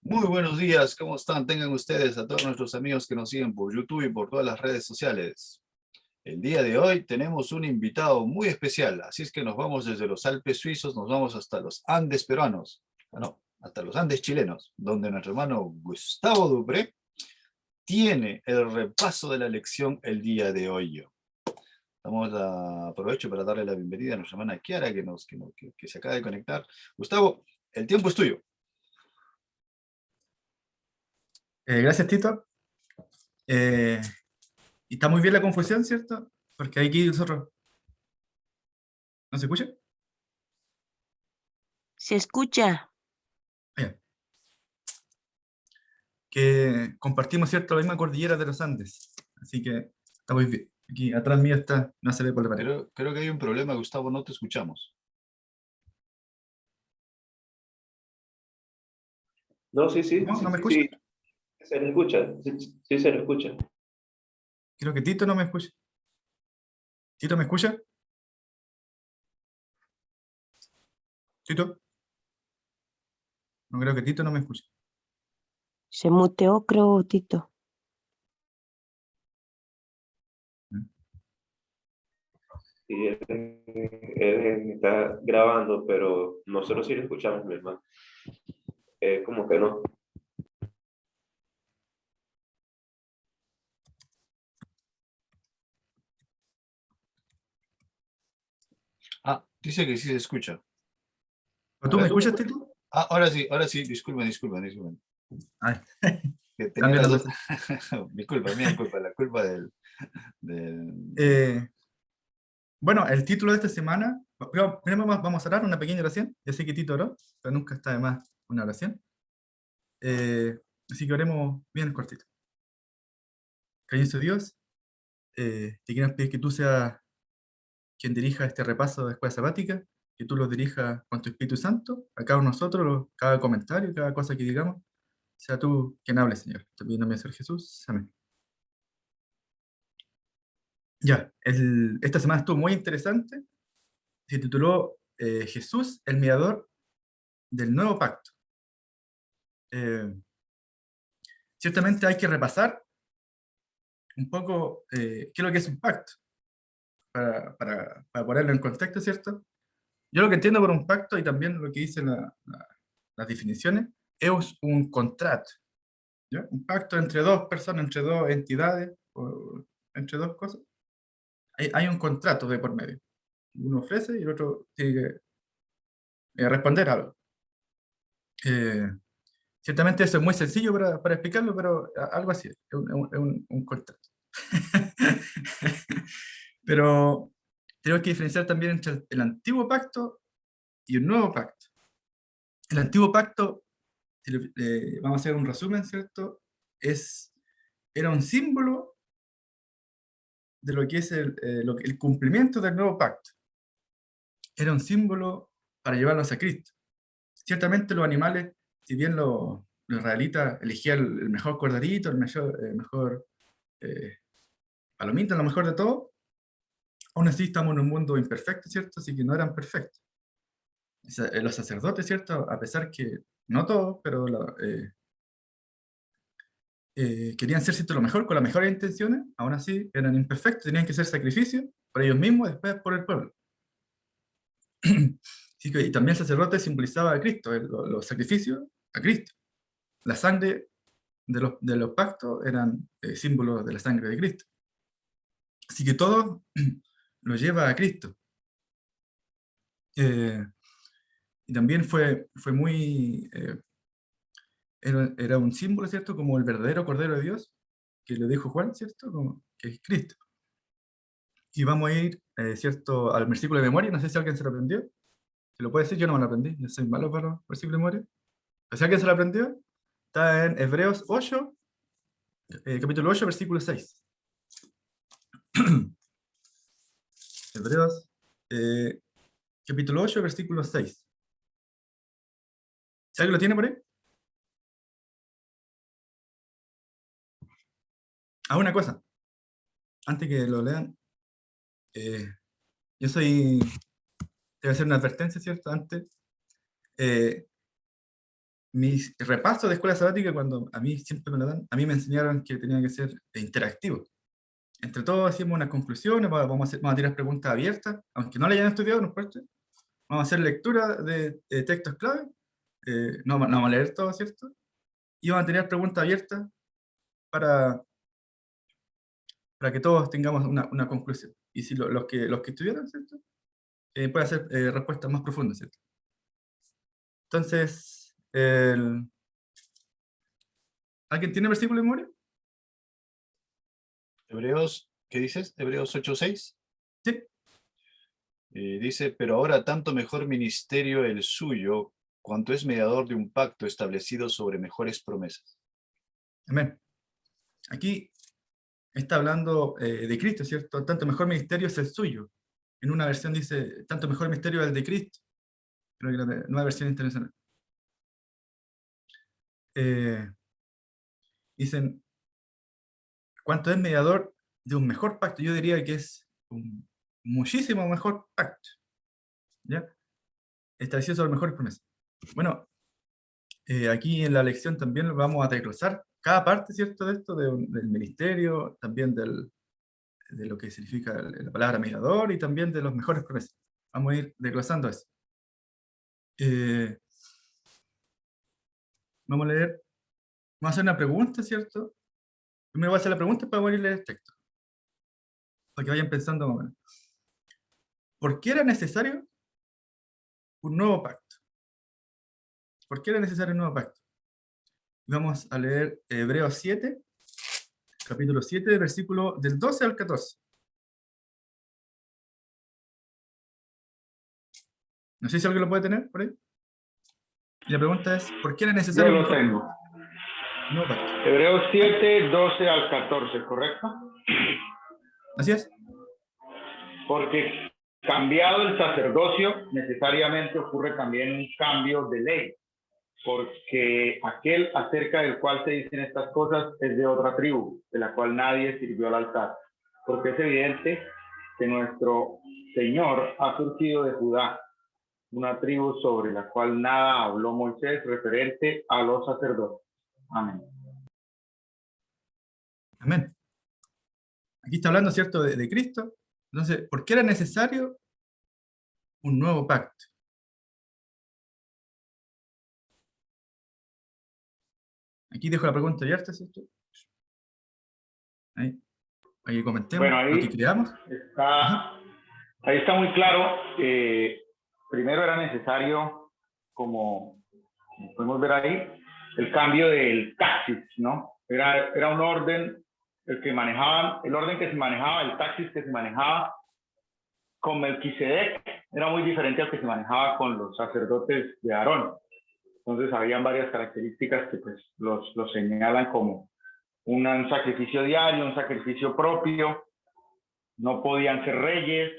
Muy buenos días, ¿cómo están? Tengan ustedes a todos nuestros amigos que nos siguen por YouTube y por todas las redes sociales. El día de hoy tenemos un invitado muy especial, así es que nos vamos desde los Alpes suizos, nos vamos hasta los Andes peruanos, no, hasta los Andes chilenos, donde nuestro hermano Gustavo Dupré tiene el repaso de la lección el día de hoy. Aprovecho para darle la bienvenida a nuestra hermana Kiara que se acaba de conectar. Gustavo, el tiempo es tuyo. Gracias, Tito. Y está muy bien la confusión, ¿cierto? Porque aquí nosotros... ¿No se escucha? Se escucha. Bien. Que compartimos, ¿cierto?, la misma cordillera de los Andes. Así que está muy bien. Aquí atrás mío está, no se ve por la pared. Creo que hay un problema, Gustavo, no te escuchamos. No, sí, sí, ¿No? sí, ¿No me sí, escucha? sí, se lo escucha, sí, sí se lo escucha. Creo que Tito no me escucha. ¿Tito me escucha? ¿Tito? No creo que Tito no me escuche. Se muteó, creo, Tito. Sí, él está grabando, pero nosotros sí lo escuchamos, mi hermano. Como que no. Dice que sí se escucha. ¿Pero A tú me ver. escuchas, Tito? Ahora sí, disculpen. Ay, Que tenía cambia las la dos. cosa. Mi culpa, la culpa del... Bueno, el título de esta semana, primero vamos a orar una pequeña oración. Ya sé que Tito oró, pero nunca está de más una oración. Así que oremos bien cortito. Cariñoso Dios, te quiero pedir que tú seas quien dirija este repaso de escuela sabática, que tú lo dirijas con tu Espíritu Santo, a cada uno de nosotros, cada comentario, cada cosa que digamos, sea tú quien hable, Señor. Te pido en nombre de Señor Jesús. Amén. Ya, esta semana estuvo muy interesante. Se tituló Jesús, el mediador del nuevo pacto. Ciertamente hay que repasar un poco qué es lo que es un pacto, para ponerlo en contexto, ¿cierto? Yo lo que entiendo por un pacto, y también lo que dicen las definiciones, es un contrato, ¿ya? Un pacto entre dos personas, entre dos entidades, o entre dos cosas. Hay un contrato de por medio. Uno ofrece y el otro tiene que responder algo. Eh, Ciertamente eso es muy sencillo para explicarlo, pero algo así, es un contrato. Pero tenemos que diferenciar también entre el antiguo pacto y el nuevo pacto. El antiguo pacto, vamos a hacer un resumen, ¿cierto? Era un símbolo de lo que es el cumplimiento del nuevo pacto. Era un símbolo para llevarlos a Cristo. Ciertamente los animales, si bien los israelitas elegían el mejor corderito, el mejor palomita, lo mejor de todo, aún así estamos en un mundo imperfecto, ¿cierto? Así que no eran perfectos. Los sacerdotes, ¿cierto? A pesar que, no todos, pero querían ser, ¿cierto?, lo mejor, con las mejores intenciones, aún así eran imperfectos, tenían que hacer sacrificios por ellos mismos y después por el pueblo. Y también el sacerdote simbolizaba a Cristo, los sacrificios a Cristo. La sangre de los pactos eran símbolos de la sangre de Cristo. Así que todo lo lleva a Cristo. Eh, y también fue muy... era un símbolo, ¿cierto? Como el verdadero Cordero de Dios, que lo dijo Juan, ¿cierto? Que es Cristo. Y vamos a ir, ¿cierto?, al versículo de memoria. No sé si alguien se lo aprendió. Si lo puede decir, yo no me lo aprendí. Yo soy malo para los versículos de memoria. Pero si alguien se lo aprendió, está en Hebreos 8, capítulo 8, versículo 6. Hebreos, capítulo 8, versículo 6. ¿Si alguien lo tiene por ahí? Una cosa, antes que lo lean, yo soy, te voy a hacer una advertencia, ¿cierto? Antes, mis repasos de escuela sabática, cuando a mí siempre me lo dan, a mí me enseñaron que tenía que ser interactivo. Entre todos hacíamos unas conclusiones, vamos a tirar preguntas abiertas, aunque no la hayan estudiado, no importa. Vamos a hacer lectura de textos clave, no vamos a leer todo, ¿cierto? Y vamos a tener preguntas abiertas para que todos tengamos una conclusión. Y si los que estuvieron, ¿cierto? Pueden hacer respuestas más profundas, ¿cierto? Entonces, ¿alguien tiene versículo de memoria? Hebreos, ¿qué dices? Hebreos 8:6. Sí. Dice, pero ahora tanto mejor ministerio el suyo, cuanto es mediador de un pacto establecido sobre mejores promesas. Amén. Aquí está hablando de Cristo, ¿cierto? Tanto mejor ministerio es el suyo. En una versión dice, tanto mejor ministerio es el de Cristo. Creo que la nueva versión internacional. Dicen, cuanto es mediador de un mejor pacto, yo diría que es un muchísimo mejor pacto, ¿ya? Establecido sobre mejores promesas. Bueno, aquí en la lección también vamos a desglosar cada parte, ¿cierto? De esto, del ministerio, también de lo que significa la palabra mediador y también de los mejores promesas. Vamos a ir desglosando eso. Vamos a leer, vamos a hacer una pregunta, ¿cierto? Primero voy a hacer la pregunta para poder leer el texto. Para que vayan pensando más o menos. ¿Por qué era necesario un nuevo pacto? ¿Por qué era necesario un nuevo pacto? Vamos a leer Hebreos 7, capítulo 7, versículo del 12 al 14. No sé si alguien lo puede tener por ahí. Y la pregunta es, ¿por qué era Yo necesario lo tengo. un nuevo pacto? Hebreos 7, 12 al 14, ¿correcto? Así es. Porque cambiado el sacerdocio, necesariamente ocurre también un cambio de ley. Porque aquel acerca del cual se dicen estas cosas es de otra tribu, de la cual nadie sirvió al altar. Porque es evidente que nuestro Señor ha surgido de Judá, una tribu sobre la cual nada habló Moisés referente a los sacerdotes. Amén. Amén. Aquí está hablando, ¿cierto?, de Cristo. Entonces, ¿por qué era necesario un nuevo pacto? Aquí dejo la pregunta abierta, ¿cierto? Ahí comentemos Bueno, lo que creamos. Ahí está muy claro. Primero era necesario, como podemos ver ahí, el cambio del taxis, ¿no? Era un orden, el orden que se manejaba, el taxis que se manejaba con Melquisedec era muy diferente al que se manejaba con los sacerdotes de Aarón. Entonces habían varias características que pues los señalan como un sacrificio diario, un sacrificio propio, no podían ser reyes,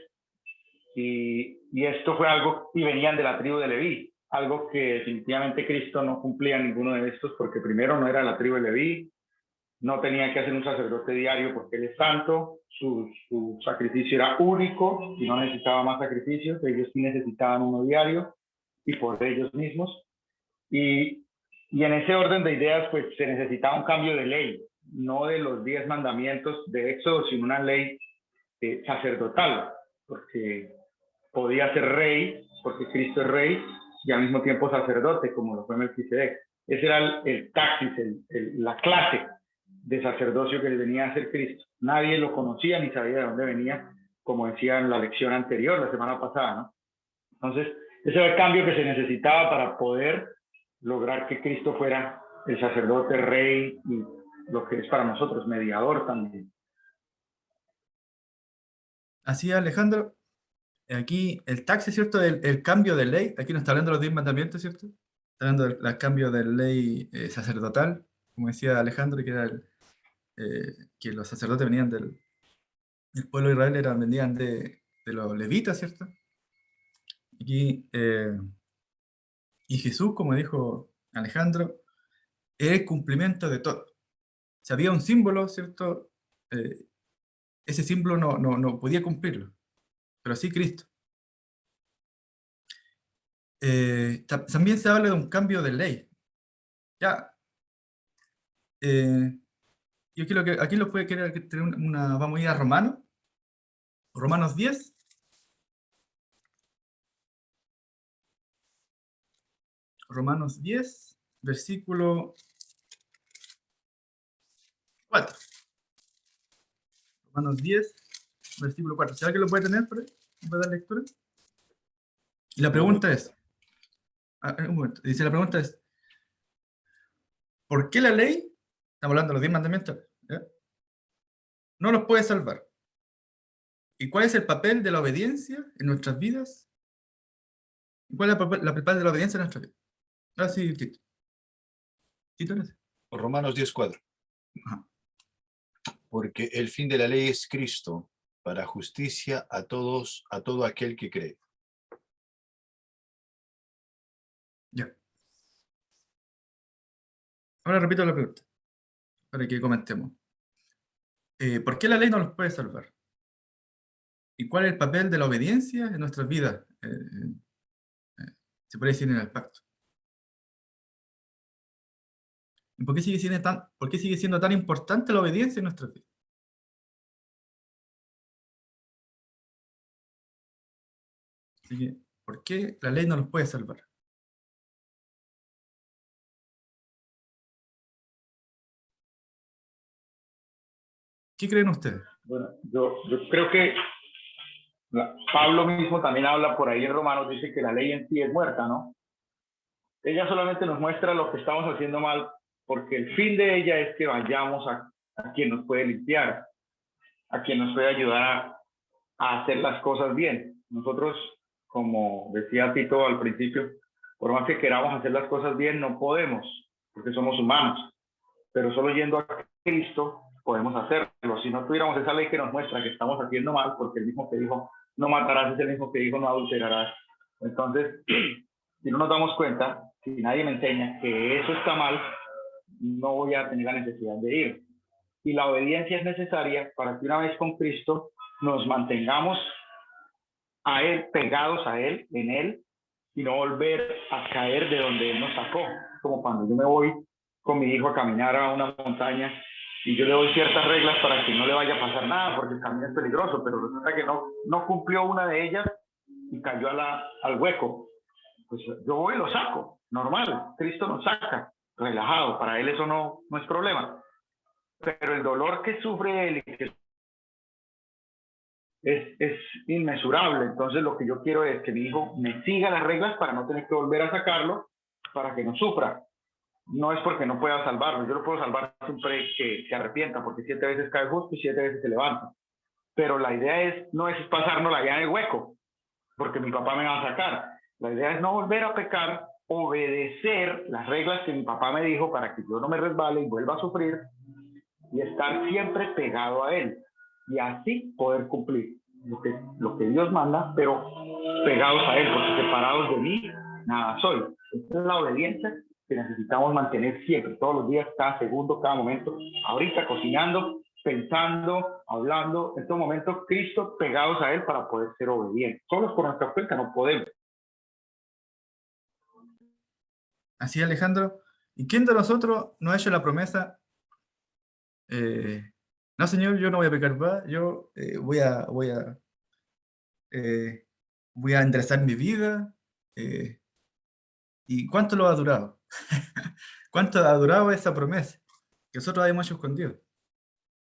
y esto fue algo, y venían de la tribu de Leví, algo que definitivamente Cristo no cumplía ninguno de estos, porque primero no era la tribu de Leví, no tenía que hacer un sacerdote diario porque él es santo, su sacrificio era único y no necesitaba más sacrificios, ellos sí necesitaban uno diario y por ellos mismos. Y en ese orden de ideas, pues se necesitaba un cambio de ley, no de los 10 mandamientos de Éxodo, sino una ley sacerdotal, porque podía ser rey, porque Cristo es rey, y al mismo tiempo sacerdote, como lo fue Melquisedec. Ese era el taxis, la clase de sacerdocio que le venía a hacer Cristo. Nadie lo conocía ni sabía de dónde venía, como decía en la lección anterior, la semana pasada, ¿no? Entonces, ese era el cambio que se necesitaba para poder lograr que Cristo fuera el sacerdote, rey, y lo que es para nosotros, mediador también. Así es, Alejandro. Aquí el taxi, ¿cierto? El cambio de ley. Aquí no está hablando de los 10 mandamientos, ¿cierto? Está hablando del cambio de ley sacerdotal, como decía Alejandro, que era que los sacerdotes venían del pueblo de Israel, venían de los levitas, ¿cierto? Aquí, y Jesús, como dijo Alejandro, es el cumplimiento de todo. Si había un símbolo, ¿cierto? Ese símbolo no podía cumplirlo, pero sí Cristo. También se habla de un cambio de ley. Ya. Yo creo que aquí lo puede querer tener vamos a ir a Romanos. Romanos 10. Romanos 10, versículo 4. Romanos 10, versículo 4. ¿Será que lo puede tener por ahí? ¿Puede dar lectura? Y la pregunta es, un momento, dice la pregunta es, ¿por qué la ley, estamos hablando de los 10 mandamientos, ¿ya?, no los puede salvar? ¿Y cuál es el papel de la obediencia en nuestras vidas? ¿Y cuál es el papel de la obediencia en nuestras vidas? Ahora sí, Tito. Tito, ¿no? Romanos 10:4. Ajá. Porque el fin de la ley es Cristo, para justicia a todos, a todo aquel que cree. Ya. Ahora repito la pregunta, para que comentemos. ¿Por qué la ley no los puede salvar? ¿Y cuál es el papel de la obediencia en nuestras vidas? Se puede decir en el pacto. ¿Y por qué sigue siendo tan importante la obediencia en nuestras vidas? Así que, ¿por qué la ley no los puede salvar? ¿Qué creen ustedes? Bueno, yo creo que Pablo mismo también habla por ahí en Romanos, dice que la ley en sí es muerta, ¿no? Ella solamente nos muestra lo que estamos haciendo mal, porque el fin de ella es que vayamos a quien nos puede limpiar, a quien nos puede ayudar a hacer las cosas bien. Nosotros, como decía Tito al principio, por más que queramos hacer las cosas bien, no podemos, porque somos humanos, pero solo yendo a Cristo podemos hacerlo. Si no tuviéramos esa ley que nos muestra que estamos haciendo mal, porque el mismo que dijo no matarás es el mismo que dijo no adulterarás. Entonces, si no nos damos cuenta, si nadie me enseña que eso está mal, no voy a tener la necesidad de ir. Y la obediencia es necesaria para que una vez con Cristo nos mantengamos a Él, pegados a Él, en Él, y no volver a caer de donde Él nos sacó. Como cuando yo me voy con mi hijo a caminar a una montaña y yo le doy ciertas reglas para que no le vaya a pasar nada porque el camino es peligroso, pero resulta que no cumplió una de ellas y cayó al hueco. Pues yo voy y lo saco, normal, Cristo nos saca, relajado, para Él eso no es problema. Pero el dolor que sufre Él es inmesurable. Entonces lo que yo quiero es que mi hijo me siga las reglas para no tener que volver a sacarlo, para que no sufra. No es porque no pueda salvarlo, yo lo puedo salvar siempre que se arrepienta, porque 7 veces cae justo y 7 veces se levanta. Pero la idea no es pasarnos la vida en el hueco, porque mi papá me va a sacar. La idea es no volver a pecar, obedecer las reglas que mi papá me dijo para que yo no me resbale y vuelva a sufrir, y estar siempre pegado a Él. Y así poder cumplir lo que Dios manda, pero pegados a Él, porque separados de mí, nada soy. Esta es la obediencia que necesitamos mantener siempre, todos los días, cada segundo, cada momento. Ahorita cocinando, pensando, hablando, en todo momento, Cristo pegados a Él para poder ser obedientes. Solos por nuestra cuenta no podemos. Así, Alejandro. ¿Y quién de nosotros no ha hecho la promesa? No, Señor, yo no voy a pecar más, yo voy a enderezar mi vida. ¿Y cuánto lo ha durado? ¿Cuánto ha durado esa promesa que nosotros hemos hecho con Dios?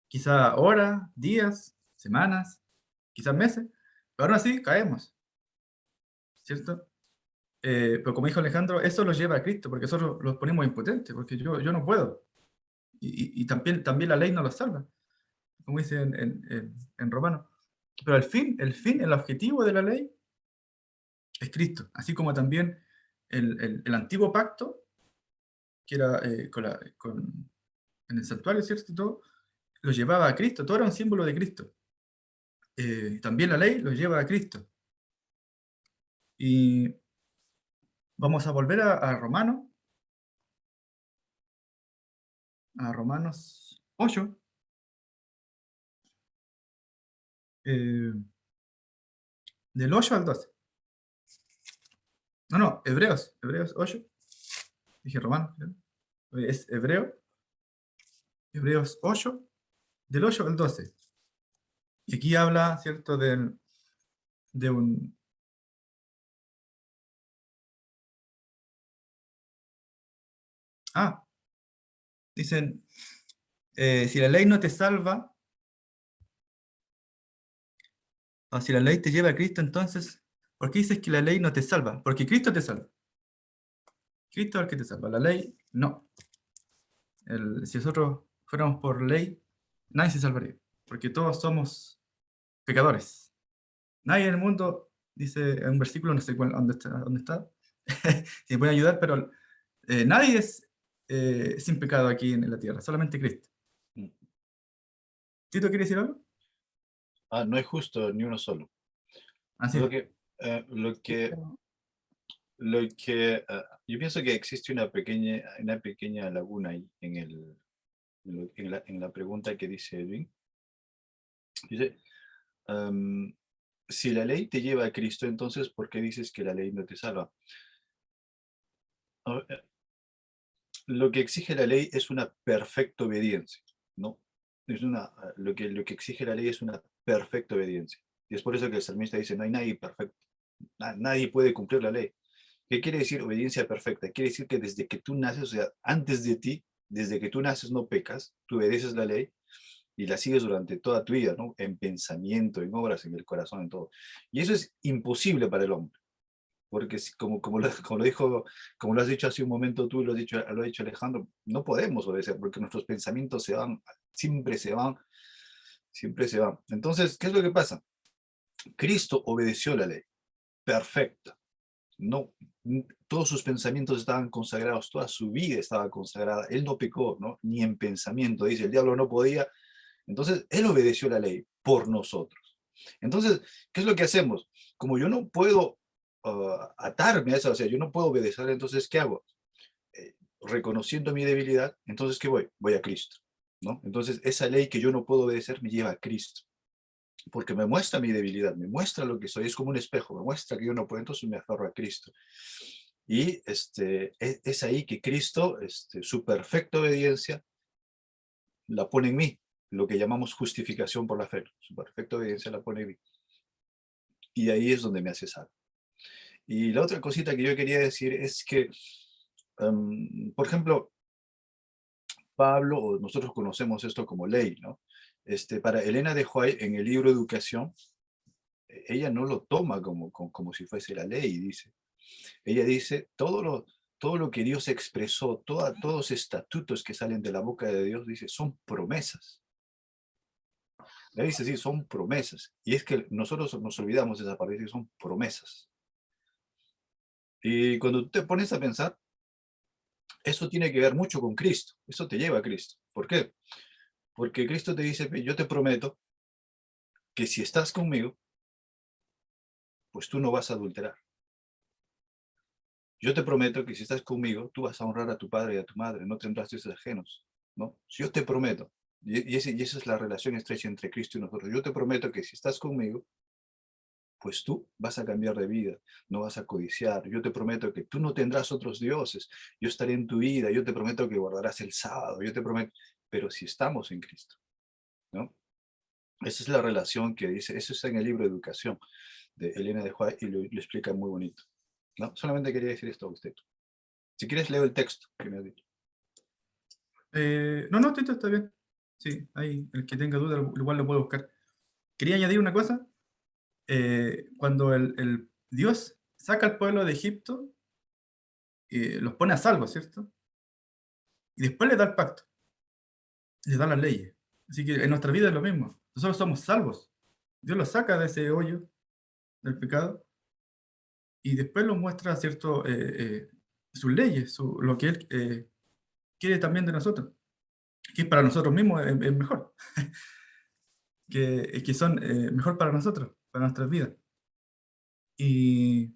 Quizá horas, días, semanas, quizás meses, pero aún así caemos, ¿cierto? Pero como dijo Alejandro, eso los lleva a Cristo, porque nosotros los ponemos impotentes, porque yo no puedo. Y también la ley no los salva, como dice en Romanos. Pero el fin, el objetivo de la ley es Cristo, así como también el antiguo pacto, que era en el santuario, ¿cierto? Y todo, lo llevaba a Cristo, todo era un símbolo de Cristo. También la ley lo lleva a Cristo. Y vamos a volver a Romanos 8. Del 8 al 12. No, Hebreos 8. Dije Romanos, ¿no? es Hebreos 8, del 8 al 12. Y aquí habla, ¿cierto?, de un... Dicen, si la ley no te salva, o si la ley te lleva a Cristo, entonces, ¿por qué dices que la ley no te salva? Porque Cristo te salva. Cristo es el que te salva. La ley, no. Si nosotros fuéramos por ley, nadie se salvaría. Porque todos somos pecadores. Nadie en el mundo, dice en un versículo, no sé dónde está, si me puede ayudar, pero nadie es sin pecado aquí en la tierra, solamente Cristo. Mm. ¿Tito quiere decir algo? No hay justo ni uno solo. Así Lo es. que, eh, lo que, lo que, yo pienso que existe una pequeña laguna ahí en la pregunta que dice Edwin. Dice, si la ley te lleva a Cristo, entonces, ¿por qué dices que la ley no te salva? A ver, lo que exige la ley es una perfecta obediencia, ¿no? Lo que exige la ley es una perfecta obediencia. Y es por eso que el salmista dice, no hay nadie perfecto. Nadie puede cumplir la ley. ¿Qué quiere decir obediencia perfecta? Quiere decir que desde que tú naces, o sea, antes de ti, desde que tú naces no pecas, tú obedeces la ley y la sigues durante toda tu vida, ¿no? En pensamiento, en obras, en el corazón, en todo. Y eso es imposible para el hombre, porque como lo has dicho hace un momento tú, lo ha dicho Alejandro, no podemos obedecer, porque nuestros pensamientos se van, siempre se van, siempre se van. Entonces, ¿qué es lo que pasa? Cristo obedeció la ley, perfecta. No, todos sus pensamientos estaban consagrados, toda su vida estaba consagrada. Él no pecó, ¿no? Ni en pensamiento. Dice, el diablo no podía. Entonces, él obedeció la ley por nosotros. Entonces, ¿qué es lo que hacemos? Como yo no puedo atarme a eso, o sea, yo no puedo obedecer, entonces, ¿qué hago? Reconociendo mi debilidad, entonces, ¿qué voy? Voy a Cristo, ¿no? Entonces, esa ley que yo no puedo obedecer me lleva a Cristo, porque me muestra mi debilidad, me muestra lo que soy, es como un espejo, me muestra que yo no puedo, entonces me aferro a Cristo. Y es ahí que Cristo, su perfecta obediencia, la pone en mí, lo que llamamos justificación por la fe. Su perfecta obediencia la pone en mí. Y ahí es donde me hace salvo. Y la otra cosita que yo quería decir es que, por ejemplo, Pablo, o nosotros conocemos esto como ley, ¿no? Para Elena de White, en el libro Educación, ella no lo toma como si fuese la ley, dice. Ella dice, todo lo que Dios expresó, todos los estatutos que salen de la boca de Dios, dice, son promesas. Ella dice, sí, son promesas. Y es que nosotros nos olvidamos de esa parte, dice, son promesas. Y cuando tú te pones a pensar, eso tiene que ver mucho con Cristo. Eso te lleva a Cristo. ¿Por qué? Porque Cristo te dice, yo te prometo que si estás conmigo, pues tú no vas a adulterar. Yo te prometo que si estás conmigo, tú vas a honrar a tu padre y a tu madre, no tendrás dioses ajenos, ¿no? Yo te prometo, y esa es la relación estrecha entre Cristo y nosotros. Yo te prometo que si estás conmigo, pues tú vas a cambiar de vida, no vas a codiciar. Yo te prometo que tú no tendrás otros dioses, yo estaré en tu vida, yo te prometo que guardarás el sábado, yo te prometo, pero si estamos en Cristo, ¿no? Esa es la relación que dice, eso está en el libro de Educación de Elena de White y lo explica muy bonito, ¿no? Solamente quería decir esto a usted. Si quieres, leo el texto que me ha dicho. No, Tito, está bien. Sí, ahí, el que tenga duda, igual lo puedo buscar. Quería añadir una cosa. Cuando el Dios saca al pueblo de Egipto, los pone a salvo, ¿cierto? Y después les da el pacto, les da las leyes. Así que en nuestra vida es lo mismo. Nosotros somos salvos. Dios los saca de ese hoyo del pecado y después nos muestra, ¿cierto? Sus leyes, lo que Él quiere también de nosotros, que para nosotros mismos es mejor, que son mejor para nosotros, para nuestras vidas. Y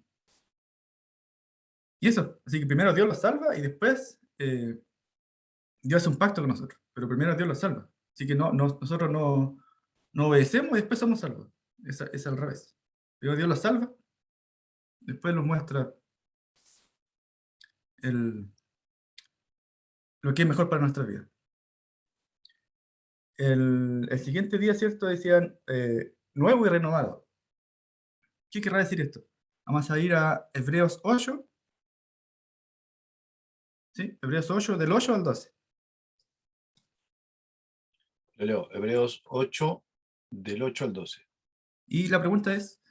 eso, así que primero Dios los salva y después Dios hace un pacto con nosotros, pero primero Dios los salva. Así que nosotros no obedecemos y después somos salvos. Es al revés. Primero Dios los salva, después nos muestra el, lo que es mejor para nuestra vida. El siguiente día, ¿cierto? Decían nuevo y renovado. ¿Qué querrá decir esto? Vamos a ir a Hebreos 8. ¿Sí? Hebreos 8, del 8 al 12. Lo leo, Hebreos 8, del 8 al 12. Y la pregunta es,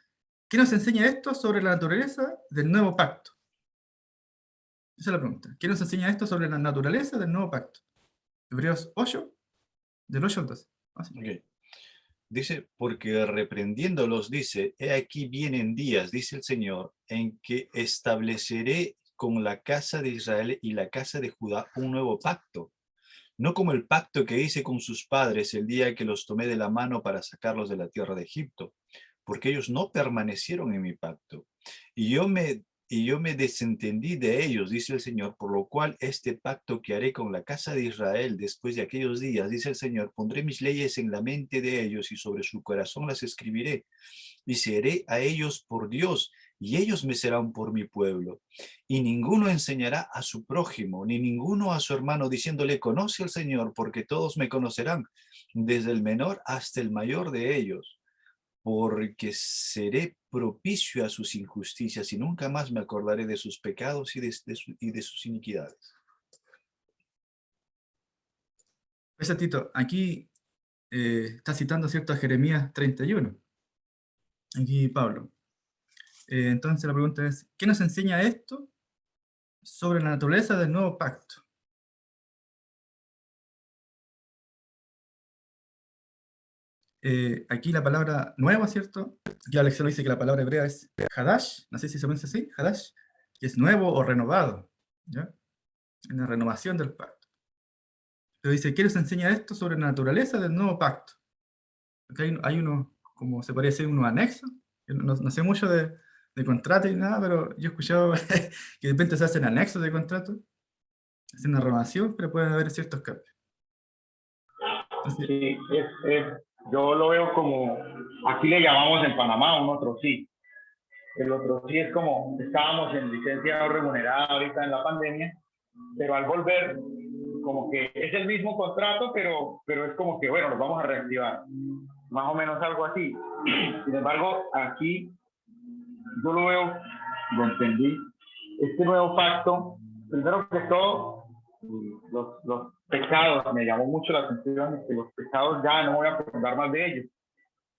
¿qué nos enseña esto sobre la naturaleza del nuevo pacto? Esa es la pregunta. ¿Qué nos enseña esto sobre la naturaleza del nuevo pacto? Hebreos 8, del 8 al 12. Así. Ok. Dice, porque reprendiéndolos dice, he aquí vienen días, dice el Señor, en que estableceré con la casa de Israel y la casa de Judá un nuevo pacto, no como el pacto que hice con sus padres el día que los tomé de la mano para sacarlos de la tierra de Egipto, porque ellos no permanecieron en mi pacto. Y yo me desentendí de ellos, dice el Señor, por lo cual este pacto que haré con la casa de Israel después de aquellos días, dice el Señor, pondré mis leyes en la mente de ellos y sobre su corazón las escribiré, y seré a ellos por Dios, y ellos me serán por mi pueblo. Y ninguno enseñará a su prójimo, ni ninguno a su hermano, diciéndole, conoce al Señor, porque todos me conocerán, desde el menor hasta el mayor de ellos, porque seré propicio a sus injusticias y nunca más me acordaré de sus pecados y de sus iniquidades. Ese Tito, aquí está citando, ¿cierto?, a Jeremías 31. Aquí Pablo. Entonces la pregunta es, ¿qué nos enseña esto sobre la naturaleza del nuevo pacto? Aquí la palabra nueva, ¿cierto? Aquí Alex lo dice que la palabra hebrea es hadash, no sé si se pronuncia así, hadash, que es nuevo o renovado, ¿ya? En la renovación del pacto. Pero dice, ¿qué nos enseña esto sobre la naturaleza del nuevo pacto? Acá hay uno, como se podría decir, unos anexos. Yo no sé mucho de contrato y nada, pero yo he escuchado que de repente se hacen anexos de contrato, hacen una renovación, pero pueden haber ciertos cambios. Entonces, Sí, yo lo veo como, aquí le llamamos en Panamá un otro sí. El otro sí es como, estábamos en licencia no remunerada ahorita en la pandemia, pero al volver, como que es el mismo contrato, pero es como que, bueno, los vamos a reactivar. Más o menos algo así. Sin embargo, aquí yo lo veo, lo entendí, este nuevo pacto, primero que todo, los pecados, me llamó mucho la atención, que los pecados ya no voy a acordar más de ellos.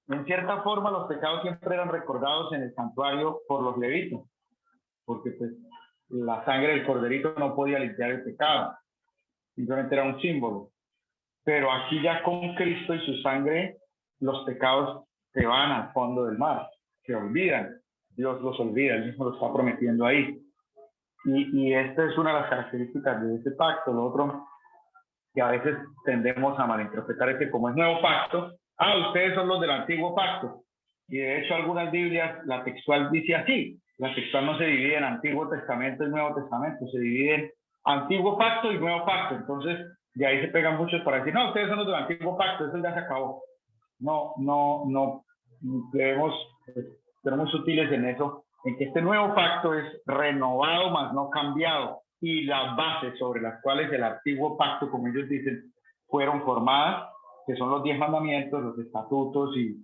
En cierta forma, los pecados siempre eran recordados en el santuario por los levitas, porque pues la sangre del corderito no podía limpiar el pecado, simplemente era un símbolo. Pero aquí ya con Cristo y su sangre, los pecados se van al fondo del mar, se olvidan, Dios los olvida, Él mismo lo está prometiendo ahí. Y esta es una de las características de este pacto. Lo otro, que a veces tendemos a malinterpretar, es que como es nuevo pacto, ustedes son los del antiguo pacto. Y de hecho algunas Biblias, la textual dice así, la textual no se divide en Antiguo Testamento y Nuevo Testamento, se divide en Antiguo Pacto y Nuevo Pacto. Entonces, de ahí se pegan muchos para decir, no, ustedes son los del Antiguo Pacto, eso ya se acabó. No, debemos ser muy sutiles en eso, en que este nuevo pacto es renovado, más no cambiado, y las bases sobre las cuales el antiguo pacto, como ellos dicen, fueron formadas, que son los 10 mandamientos, los estatutos y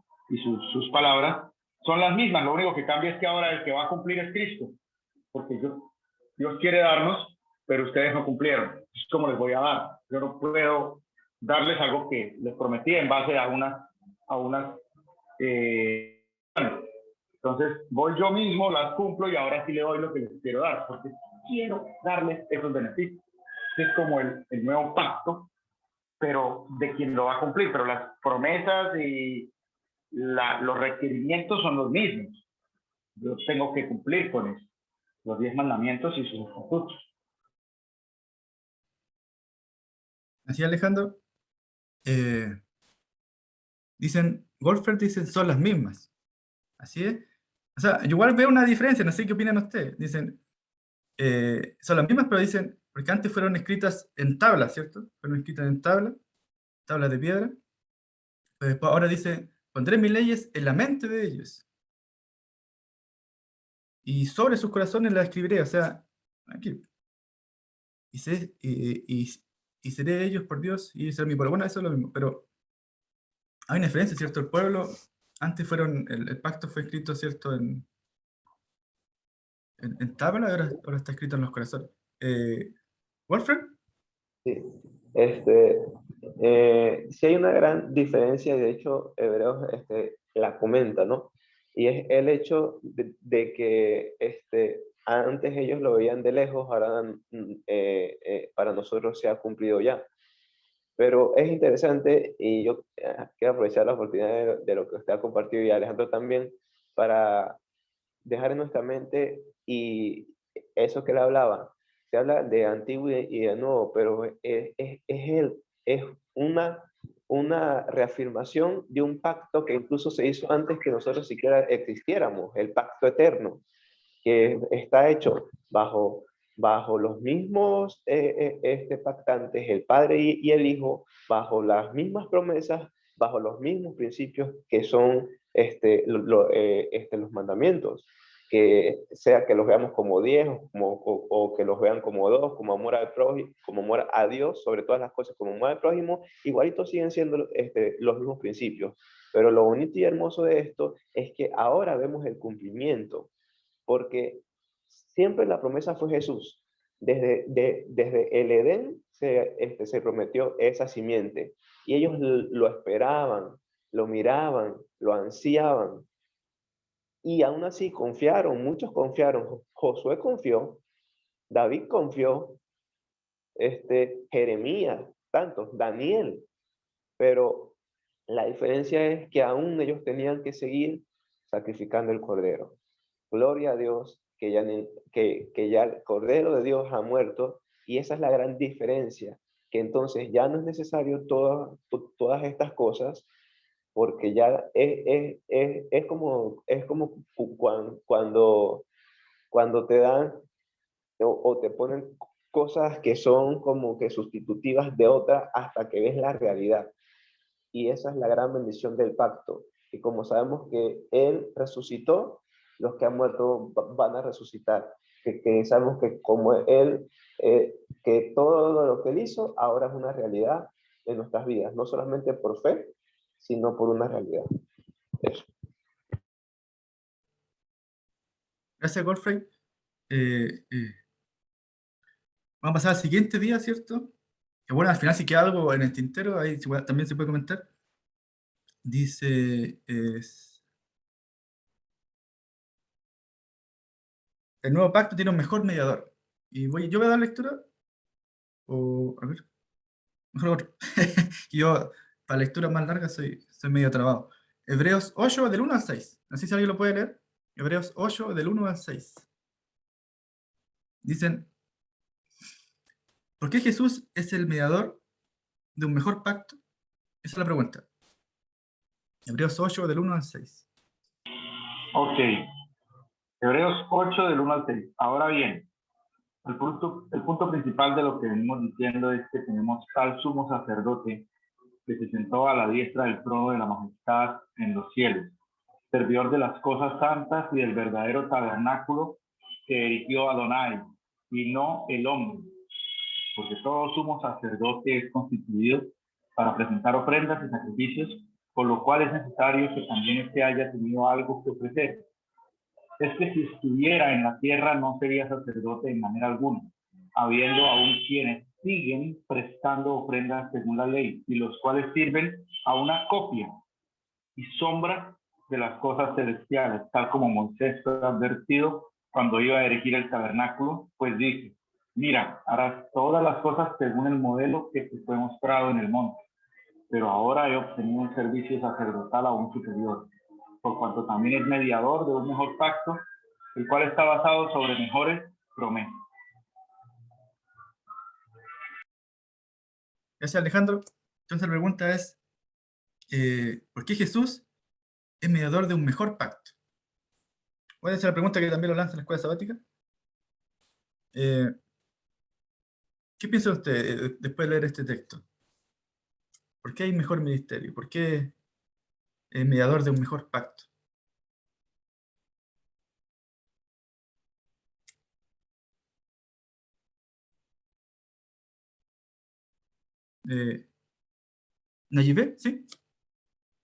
sus palabras, son las mismas. Lo único que cambia es que ahora el que va a cumplir es Cristo, porque Dios quiere darnos, pero ustedes no cumplieron. ¿Cómo les voy a dar? Yo no puedo darles algo que les prometí en base a unas entonces voy yo mismo, las cumplo y ahora sí le doy lo que les quiero dar, porque quiero darles esos beneficios. Es como el nuevo pacto, pero de quien lo va a cumplir, pero las promesas y los requerimientos son los mismos. Yo tengo que cumplir con eso, los 10 mandamientos y sus estatutos. así Alejandro, dicen, Goldberg dicen, son las mismas. Así es. O sea, yo igual veo una diferencia, no sé qué opinan ustedes. Dicen, son las mismas, pero dicen, porque antes fueron escritas en tablas, ¿cierto? Fueron escritas en tablas de piedra. Pero después ahora dice, pondré mis leyes en la mente de ellos. Y sobre sus corazones las escribiré, o sea, aquí. y seré ellos por Dios, y ellos serán mi pueblo. Bueno, eso es lo mismo, pero hay una diferencia, ¿cierto? El pueblo, antes el pacto fue escrito, ¿cierto? En tabla, ahora está escrito en los corazones. ¿Wolfram? Sí, sí hay una gran diferencia, y de hecho Hebreos la comenta, ¿no? Y es el hecho de que antes ellos lo veían de lejos, ahora para nosotros se ha cumplido ya. Pero es interesante, y yo quiero aprovechar la oportunidad de lo que usted ha compartido, y Alejandro también, para dejar en nuestra mente, y eso que él hablaba, se habla de antiguo y de nuevo, pero es una reafirmación de un pacto que incluso se hizo antes que nosotros siquiera existiéramos, el pacto eterno, que está hecho bajo los mismos pactantes, el Padre y el Hijo, bajo las mismas promesas, bajo los mismos principios que son los mandamientos, que sea que los veamos como 10 o que los vean como 2, como amor al prójimo, como amor a Dios, sobre todas las cosas, como amor al prójimo, igualitos siguen siendo los mismos principios. Pero lo bonito y hermoso de esto es que ahora vemos el cumplimiento, porque siempre la promesa fue Jesús. Desde el Edén se prometió esa simiente, y ellos lo esperaban, lo miraban, lo ansiaban, y aún así confiaron, muchos confiaron. Josué confió, David confió, Jeremías, tantos, Daniel, pero la diferencia es que aún ellos tenían que seguir sacrificando el cordero. Gloria a Dios que ya el Cordero de Dios ha muerto, y esa es la gran diferencia, que entonces ya no es necesario todas estas cosas, porque ya es como cuando te dan o te ponen cosas que son como que sustitutivas de otras hasta que ves la realidad. Y esa es la gran bendición del pacto. Y como sabemos que Él resucitó, los que han muerto van a resucitar. Que sabemos que como Él, que todo lo que Él hizo ahora es una realidad en nuestras vidas, no solamente por fe, sino por una realidad. Eso. Gracias, Godfrey. Vamos a pasar al siguiente día, ¿cierto? Que bueno, al final si queda algo en el tintero, ahí también se puede comentar. Dice, el nuevo pacto tiene un mejor mediador. Y yo voy a dar lectura, o a ver, mejor otro. Yo, para lecturas más largas, soy medio trabado. Hebreos 8, del 1 al 6. No sé si alguien lo puede leer. Hebreos 8, del 1 al 6. Dicen, ¿por qué Jesús es el mediador de un mejor pacto? Esa es la pregunta. Hebreos 8, del 1 al 6. Ok, Hebreos 8 del 1 al 6. Ahora bien, el punto principal de lo que venimos diciendo es que tenemos tal sumo sacerdote que se sentó a la diestra del trono de la majestad en los cielos, servidor de las cosas santas y del verdadero tabernáculo que erigió Adonai, y no el hombre, porque todo sumo sacerdote es constituido para presentar ofrendas y sacrificios, por lo cual es necesario que también éste haya tenido algo que ofrecer. Es que si estuviera en la tierra no sería sacerdote de manera alguna, habiendo aún quienes siguen prestando ofrendas según la ley, y los cuales sirven a una copia y sombra de las cosas celestiales, tal como Moisés fue advertido cuando iba a erigir el tabernáculo, pues dice, mira, harás todas las cosas según el modelo que te fue mostrado en el monte, pero ahora he obtenido un servicio sacerdotal aún superior, por cuanto también es mediador de un mejor pacto, el cual está basado sobre mejores promesas. Gracias, Alejandro. Entonces la pregunta es, ¿por qué Jesús es mediador de un mejor pacto? Voy a hacer la pregunta que también lo lanza en la escuela sabática. ¿Qué piensa usted después de leer este texto? ¿Por qué hay mejor ministerio? ¿Por qué es mediador de un mejor pacto? Nayibé, ¿sí?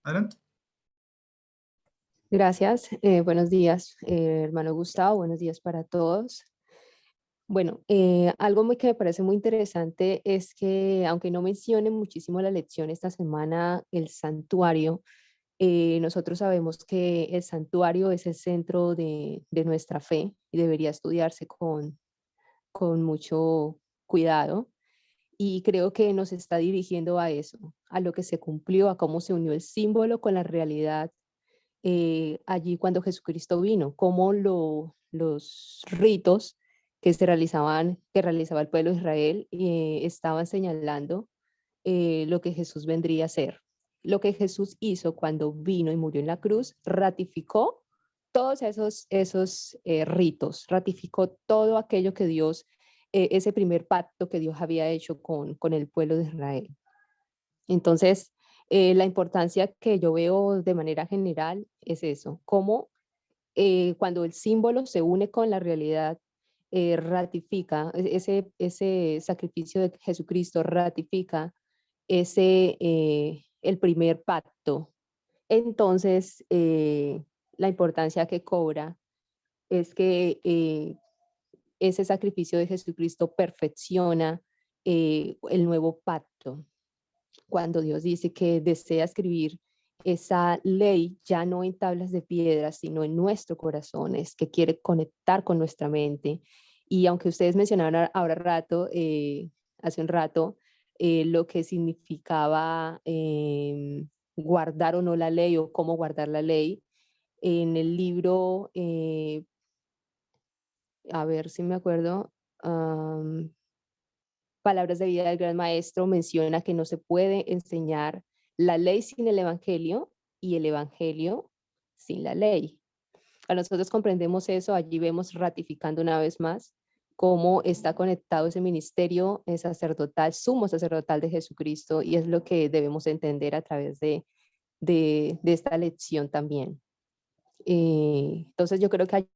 Adelante. Gracias. Buenos días, hermano Gustavo. Buenos días para todos. Bueno, que me parece muy interesante es que, aunque no mencione muchísimo la lección esta semana, el santuario, nosotros sabemos que el santuario es el centro de nuestra fe y debería estudiarse con mucho cuidado. Y creo que nos está dirigiendo a eso, a lo que se cumplió, a cómo se unió el símbolo con la realidad allí cuando Jesucristo vino, cómo los ritos que realizaba el pueblo de Israel, estaban señalando lo que Jesús vendría a ser. Lo que Jesús hizo cuando vino y murió en la cruz, ratificó todos esos ritos, ratificó todo aquello que Dios, ese primer pacto que Dios había hecho con el pueblo de Israel. Entonces, la importancia que yo veo de manera general es eso, cómo cuando el símbolo se une con la realidad, ratifica, ese sacrificio de Jesucristo ratifica el primer pacto. Entonces, la importancia que cobra es que ese sacrificio de Jesucristo perfecciona el nuevo pacto. Cuando Dios dice que desea escribir esa ley ya no en tablas de piedra, sino en nuestro corazón, es que quiere conectar con nuestra mente. Y aunque ustedes mencionaron hace un rato, lo que significaba guardar o no la ley o cómo guardar la ley, en el libro, a ver si me acuerdo, Palabras de vida del Gran Maestro menciona que no se puede enseñar la ley sin el Evangelio y el Evangelio sin la ley. A nosotros comprendemos eso, allí vemos ratificando una vez más cómo está conectado ese ministerio sacerdotal, sumo sacerdotal de Jesucristo, y es lo que debemos entender a través de esta lección también. Entonces yo creo que allí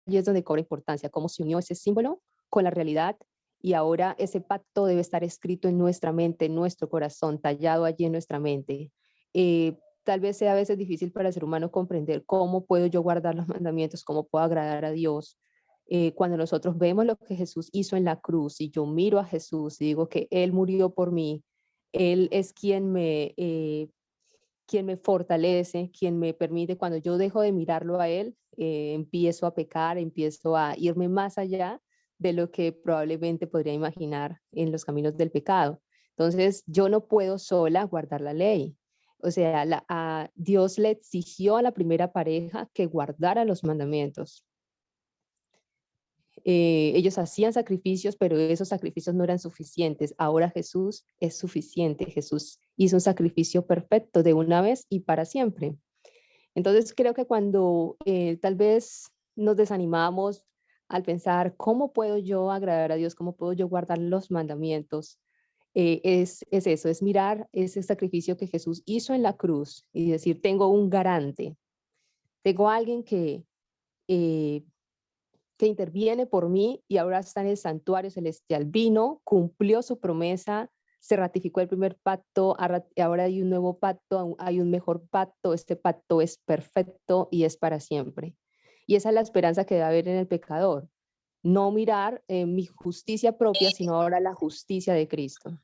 es donde cobra importancia, cómo se unió ese símbolo con la realidad. Y ahora ese pacto debe estar escrito en nuestra mente, en nuestro corazón, tallado allí en nuestra mente. Tal vez sea a veces difícil para el ser humano comprender cómo puedo yo guardar los mandamientos, cómo puedo agradar a Dios. Cuando nosotros vemos lo que Jesús hizo en la cruz y yo miro a Jesús y digo que Él murió por mí, Él es quien me fortalece, quien me permite, cuando yo dejo de mirarlo a Él, empiezo a pecar, empiezo a irme más allá de lo que probablemente podría imaginar en los caminos del pecado. Entonces, yo no puedo sola guardar la ley. O sea, Dios le exigió a la primera pareja que guardara los mandamientos. Ellos hacían sacrificios, pero esos sacrificios no eran suficientes. Ahora Jesús es suficiente. Jesús hizo un sacrificio perfecto de una vez y para siempre. Entonces, creo que cuando tal vez nos desanimamos al pensar, ¿cómo puedo yo agradar a Dios? ¿Cómo puedo yo guardar los mandamientos? Es eso, es mirar ese sacrificio que Jesús hizo en la cruz y decir, tengo un garante, tengo alguien que interviene por mí y ahora está en el santuario celestial. Vino, cumplió su promesa, se ratificó el primer pacto, ahora hay un nuevo pacto, hay un mejor pacto, este pacto es perfecto y es para siempre. Y esa es la esperanza que debe haber en el pecador. No mirar mi justicia propia, sino ahora la justicia de Cristo.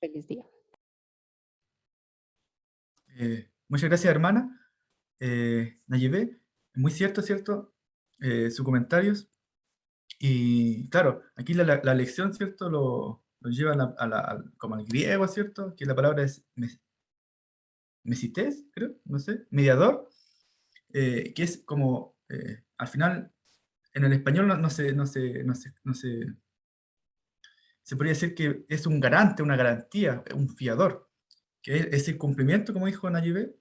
Feliz día. Muchas gracias, hermana. Nayibé, muy cierto, sus comentarios. Y claro, aquí la lección, ¿cierto? Lo lleva como al griego, ¿cierto? Que la palabra es mesites, creo, no sé, mediador, que es como, al final, en el español se podría decir que es un garante, una garantía, un fiador, que es el cumplimiento, como dijo Nayibé,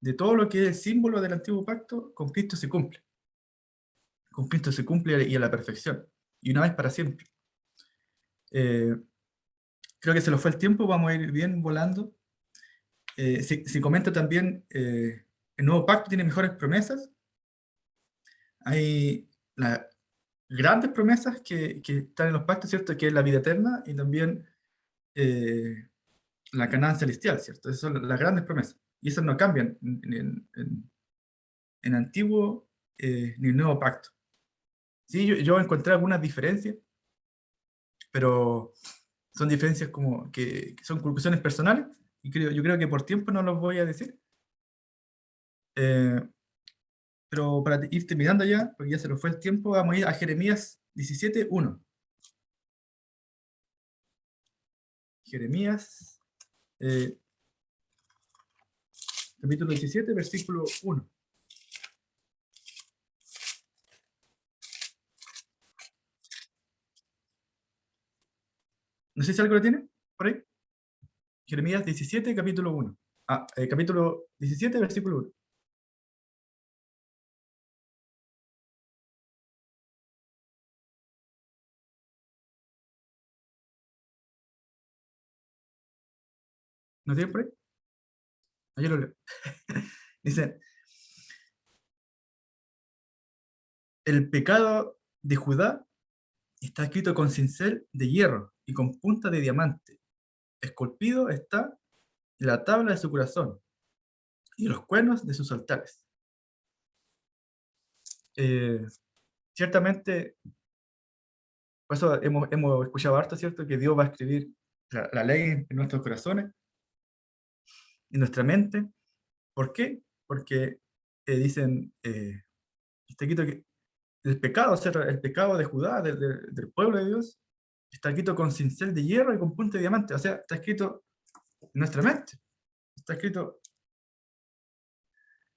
de todo lo que es el símbolo del antiguo pacto, con Cristo se cumple. Con Cristo se cumple y a la perfección, y una vez para siempre. Creo que se nos fue el tiempo, vamos a ir bien volando. Se comenta también, el nuevo pacto tiene mejores promesas. Hay grandes promesas que están en los pactos, ¿cierto? Que es la vida eterna, y también la Canaán celestial, ¿cierto? Esas son las grandes promesas. Y esas no cambian en Antiguo ni en Nuevo Pacto. Sí, yo encontré algunas diferencias, pero son diferencias como que son conclusiones personales, y yo creo que por tiempo no los voy a decir. Pero para ir terminando ya, porque ya se nos fue el tiempo, vamos a ir a Jeremías 17:1. Jeremías, capítulo 17, versículo 1. No sé si algo lo tiene por ahí. Jeremías 17, capítulo 1. Capítulo 17, versículo 1. ¿No tiene por ahí? Yo lo leo. Dice: el pecado de Judá está escrito con cincel de hierro y con punta de diamante. Esculpido está en la tabla de su corazón y en los cuernos de sus altares. Ciertamente, por eso hemos escuchado harto, ¿cierto? Que Dios va a escribir la ley en nuestros corazones, en nuestra mente. ¿Por qué? Porque dicen, está escrito que el pecado, o sea, el pecado de Judá, del pueblo de Dios, está escrito con cincel de hierro y con punta de diamante. O sea, está escrito en nuestra mente. Está escrito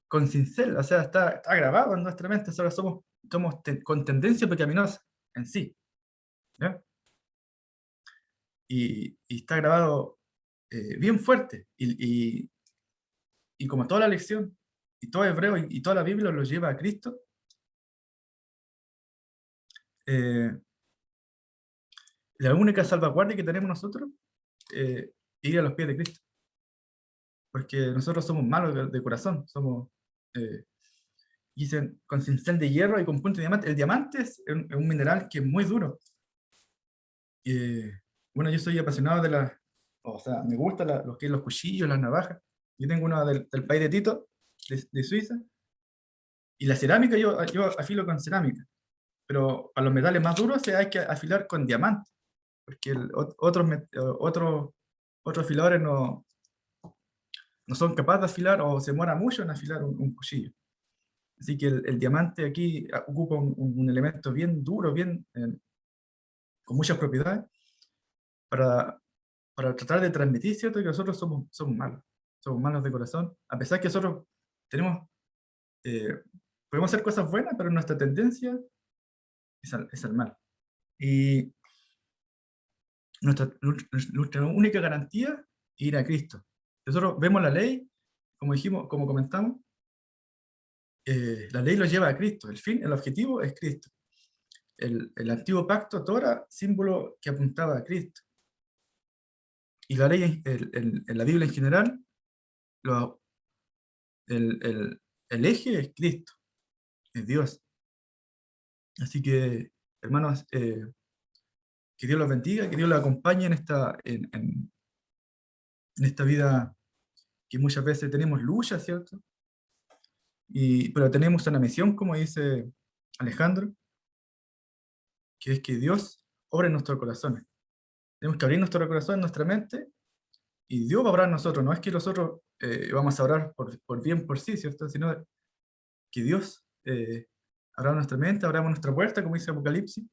con cincel, o sea, está grabado en nuestra mente. Ahora somos con tendencia pecaminosa en sí. ¿Ya? Y está grabado bien fuerte. Y como toda la lección, y todo Hebreo y toda la Biblia lo lleva a Cristo, la única salvaguardia que tenemos nosotros es ir a los pies de Cristo. Porque nosotros somos malos de corazón, dicen con cincel de hierro y con punta de diamante. El diamante es un mineral que es muy duro. Bueno, yo soy apasionado o sea, me gustan los cuchillos, las navajas. Yo tengo uno del país de Tito, de Suiza, y la cerámica yo afilo con cerámica, pero para los metales más duros hay que afilar con diamante, porque otros afiladores no son capaces de afilar o se demora mucho en afilar un cuchillo. Así que el diamante aquí ocupa un elemento bien duro, con muchas propiedades, para tratar de transmitir, ¿cierto?, que nosotros somos malos de corazón, a pesar que nosotros podemos hacer cosas buenas, pero nuestra tendencia es al mal. Y nuestra única garantía es ir a Cristo. Nosotros vemos la ley, como dijimos, como comentamos, la ley lo lleva a Cristo, el objetivo es Cristo. El antiguo pacto, Torah, símbolo que apuntaba a Cristo. Y la ley, en la Biblia en general, el eje es Cristo, es Dios. Así que, hermanos, que Dios los bendiga, que Dios los acompañe en esta vida que muchas veces tenemos lucha, ¿cierto? Pero tenemos una misión, como dice Alejandro, que es que Dios obra en nuestros corazones. Tenemos que abrir nuestro corazón, nuestra mente, y Dios va a obrar en nosotros. No es que nosotros vamos a orar por bien por sí, ¿cierto? Sino que Dios abra nuestra mente, abramos nuestra puerta, como dice Apocalipsis,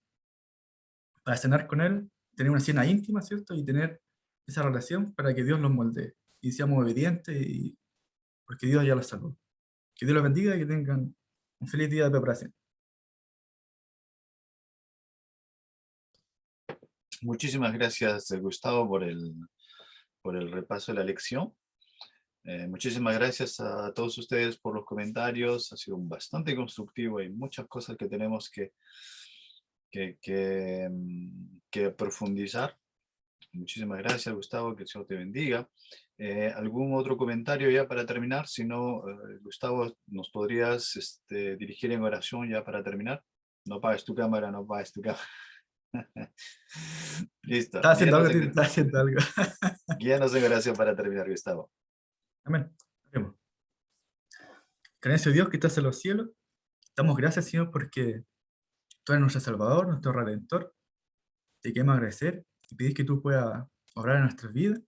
para cenar con Él, tener una cena íntima, ¿cierto? Y tener esa relación para que Dios los moldee y seamos obedientes, porque Dios ya los salvó. Que Dios los bendiga y que tengan un feliz día de preparación. Muchísimas gracias, Gustavo, por el repaso de la lección. Muchísimas gracias a todos ustedes por los comentarios. Ha sido bastante constructivo. Hay muchas cosas que tenemos que profundizar. Muchísimas gracias, Gustavo. Que el Señor te bendiga. ¿Algún otro comentario ya para terminar? Si no, Gustavo, ¿nos podrías dirigir en oración ya para terminar? No apagues tu cámara, no apagues tu cámara. Listo. Estaba haciendo algo, Guíanos Tito, estaba haciendo algo. guíanos en oración para terminar, Gustavo. Amén. Oremos. Gracias a Dios que estás en los cielos. Damos gracias, Señor, porque tú eres nuestro Salvador, nuestro Redentor. Te queremos agradecer y pedir que tú puedas obrar en nuestras vidas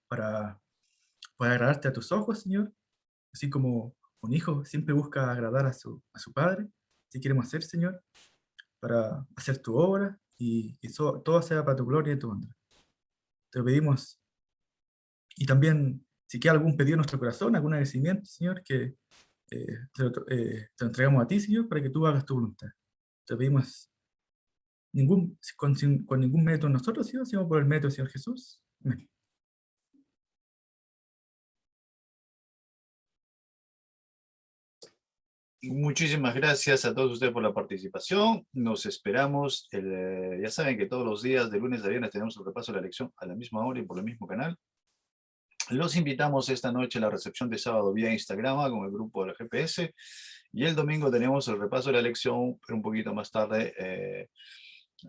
para poder agradarte a tus ojos, Señor. Así como un hijo siempre busca agradar a su padre. Así queremos hacer, Señor, para hacer tu obra y que todo sea para tu gloria y tu honra. Te lo pedimos. Y también, si queda algún pedido en nuestro corazón, algún agradecimiento, Señor, que te lo entregamos a ti, Señor, para que tú hagas tu voluntad. Te pedimos con ningún mérito en nosotros, Señor, sino por el mérito del Señor Jesús. Amén. Muchísimas gracias a todos ustedes por la participación. Nos esperamos, ya saben que todos los días, de lunes a viernes, tenemos el repaso de la lección a la misma hora y por el mismo canal. Los invitamos esta noche a la recepción de sábado vía Instagram con el grupo de la GPS. Y el domingo tenemos el repaso de la lección, pero un poquito más tarde,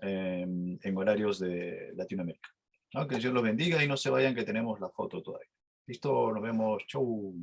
en horarios de Latinoamérica. ¿No? Que Dios los bendiga y no se vayan que tenemos la foto todavía. Listo, nos vemos. Chau.